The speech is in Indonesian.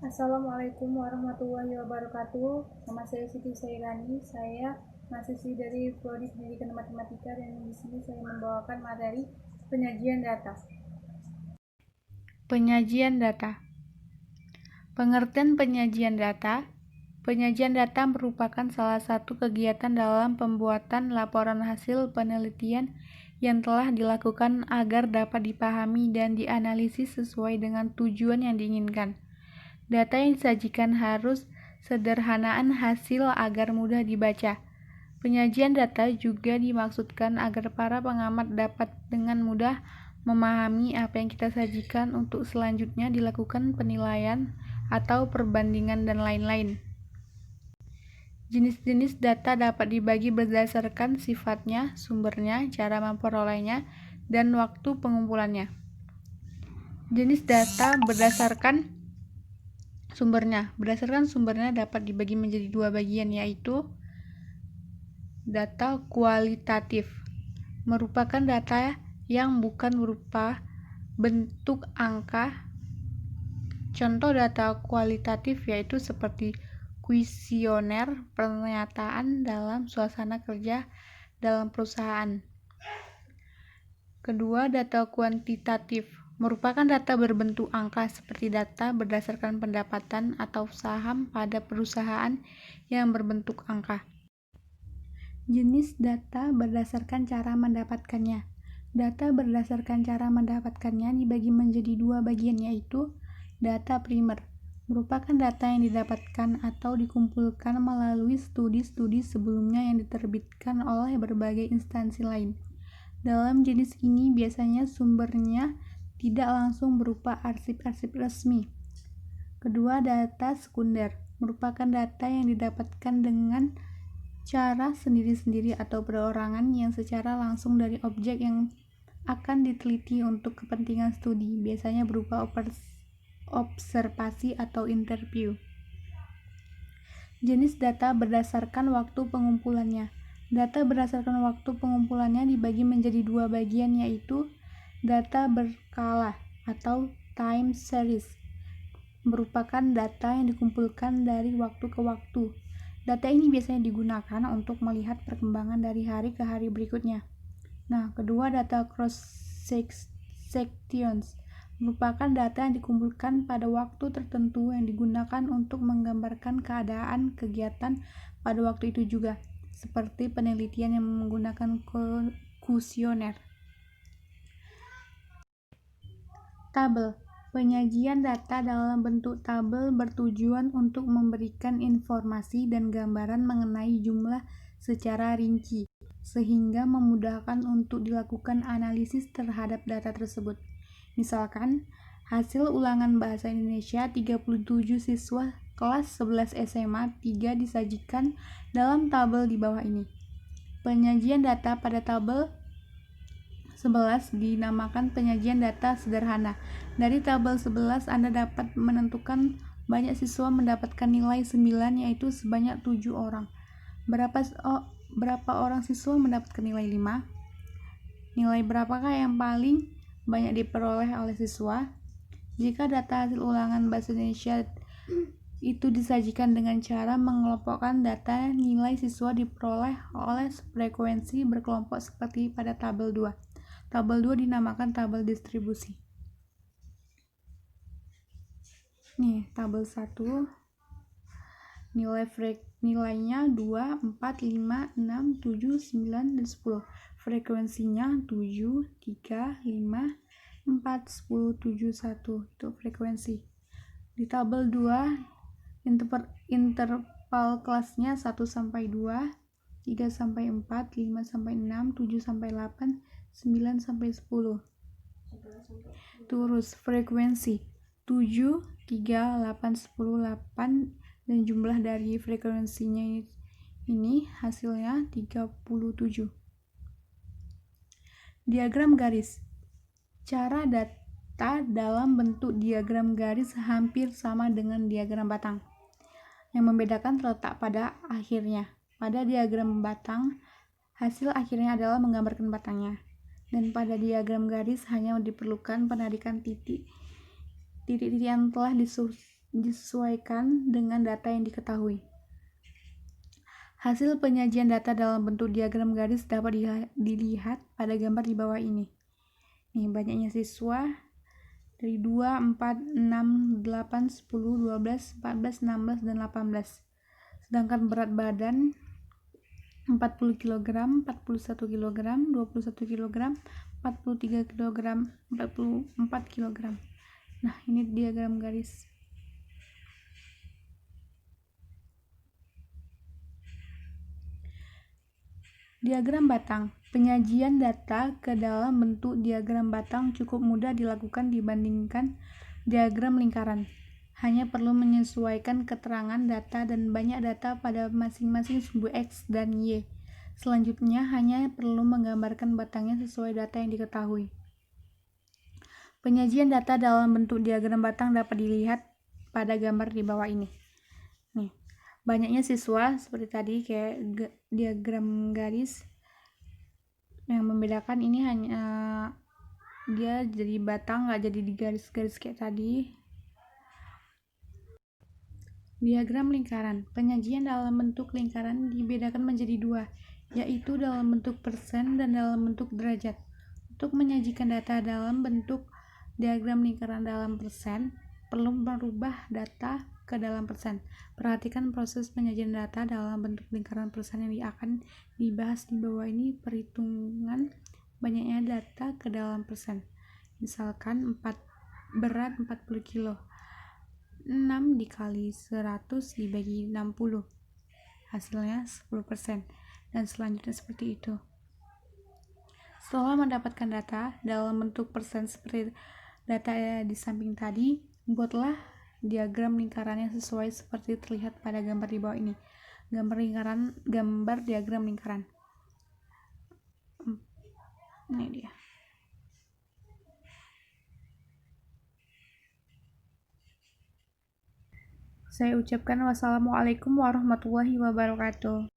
Assalamualaikum warahmatullahi wabarakatuh. Nama saya Siti Sairani. Saya mahasiswi dari Prodi Pendidikan Matematika dan di sini saya membawakan materi penyajian data. Penyajian data. Pengertian penyajian data. Penyajian data merupakan salah satu kegiatan dalam pembuatan laporan hasil penelitian yang telah dilakukan agar dapat dipahami dan dianalisis sesuai dengan tujuan yang diinginkan. Data yang disajikan harus sederhanaan hasil agar mudah dibaca. Penyajian data juga dimaksudkan agar para pengamat dapat dengan mudah memahami apa yang kita sajikan untuk selanjutnya dilakukan penilaian atau perbandingan dan lain-lain. Jenis-jenis data dapat dibagi berdasarkan sifatnya, sumbernya, cara memperolehnya, dan waktu pengumpulannya. Jenis data berdasarkan sumbernya. Berdasarkan sumbernya dapat dibagi menjadi dua bagian, yaitu data kualitatif, merupakan data yang bukan berupa bentuk angka. Contoh data kualitatif yaitu seperti kuesioner, pernyataan dalam suasana kerja dalam perusahaan. Kedua, data kuantitatif, merupakan data berbentuk angka seperti data berdasarkan pendapatan atau saham pada perusahaan yang berbentuk angka. Jenis data berdasarkan cara mendapatkannya. Data berdasarkan cara mendapatkannya dibagi menjadi dua bagian, yaitu data primer, merupakan data yang didapatkan atau dikumpulkan melalui studi-studi sebelumnya yang diterbitkan oleh berbagai instansi lain. Dalam jenis ini biasanya sumbernya tidak langsung berupa arsip-arsip resmi. Kedua, data sekunder, merupakan data yang didapatkan dengan cara sendiri-sendiri atau perorangan yang secara langsung dari objek yang akan diteliti untuk kepentingan studi, biasanya berupa observasi atau interview. Jenis data berdasarkan waktu pengumpulannya. Data berdasarkan waktu pengumpulannya dibagi menjadi dua bagian, yaitu data berkala atau time series, merupakan data yang dikumpulkan dari waktu ke waktu. Data ini biasanya digunakan untuk melihat perkembangan dari hari ke hari berikutnya. Nah, kedua, data cross-sections, merupakan data yang dikumpulkan pada waktu tertentu yang digunakan untuk menggambarkan keadaan kegiatan pada waktu itu juga, seperti penelitian yang menggunakan kuesioner. Tabel. Penyajian data dalam bentuk tabel bertujuan untuk memberikan informasi dan gambaran mengenai jumlah secara rinci, sehingga memudahkan untuk dilakukan analisis terhadap data tersebut. Misalkan, hasil ulangan bahasa Indonesia 37 siswa kelas 11 SMA 3 disajikan dalam tabel di bawah ini. Penyajian data pada tabel 11 dinamakan penyajian data sederhana. Dari tabel 11 Anda dapat menentukan banyak siswa mendapatkan nilai 9, yaitu sebanyak 7 orang. Berapa orang siswa mendapatkan nilai 5? Nilai berapakah yang paling banyak diperoleh oleh siswa? Jika data hasil ulangan bahasa Indonesia itu disajikan dengan cara mengelompokkan data nilai siswa diperoleh oleh frekuensi berkelompok seperti pada tabel 2. Tabel 2 dinamakan tabel distribusi. Nih, tabel 1. Nilainya 2, 4, 5, 6, 7, 9, dan 10. Frekuensinya 7, 3, 5, 4, 10, 7, 1. Itu frekuensi. Di tabel 2, interval kelasnya 1 sampai 2, 3 sampai 4, 5 sampai 6, 7 sampai 8, 9 sampai 10. Terus frekuensi 7, 3, 8, 10, 8, dan jumlah dari frekuensinya ini hasilnya 37. Diagram garis. Cara data dalam bentuk diagram garis hampir sama dengan diagram batang. Yang membedakan terletak pada akhirnya. Pada diagram batang, hasil akhirnya adalah menggambarkan batangnya. Dan pada diagram garis hanya diperlukan penarikan titik yang telah disesuaikan dengan data yang diketahui. Hasil penyajian data dalam bentuk diagram garis dapat dilihat pada gambar di bawah ini. Nih, banyaknya siswa dari 2, 4, 6, 8, 10, 12, 14, 16, dan 18. Sedangkan berat badan 40 kg, 41 kg, 21 kg, 43 kg, 44 kg. Nah, ini diagram garis. Diagram batang. Penyajian data ke dalam bentuk diagram batang cukup mudah dilakukan dibandingkan diagram lingkaran. Hanya perlu menyesuaikan keterangan data dan banyak data pada masing-masing sumbu X dan Y. Selanjutnya, hanya perlu menggambarkan batangnya sesuai data yang diketahui. Penyajian data dalam bentuk diagram batang dapat dilihat pada gambar di bawah ini. Nih, banyaknya siswa seperti tadi kayak diagram garis. Yang membedakan ini hanya dia jadi batang, nggak jadi di garis-garis kayak tadi. Diagram lingkaran. Penyajian dalam bentuk lingkaran dibedakan menjadi dua, yaitu dalam bentuk persen dan dalam bentuk derajat. Untuk menyajikan data dalam bentuk diagram lingkaran dalam persen, perlu merubah data ke dalam persen. Perhatikan proses penyajian data dalam bentuk lingkaran persen yang akan dibahas di bawah ini. Perhitungan banyaknya data ke dalam persen. Misalkan berat 40 kilo. 6 dikali 100 dibagi 60. Hasilnya 10%. Dan selanjutnya seperti itu. Setelah mendapatkan data dalam bentuk persen seperti data di samping tadi, buatlah diagram lingkarannya sesuai seperti terlihat pada gambar di bawah ini. Gambar diagram lingkaran. Ini dia. Saya ucapkan wassalamualaikum warahmatullahi wabarakatuh.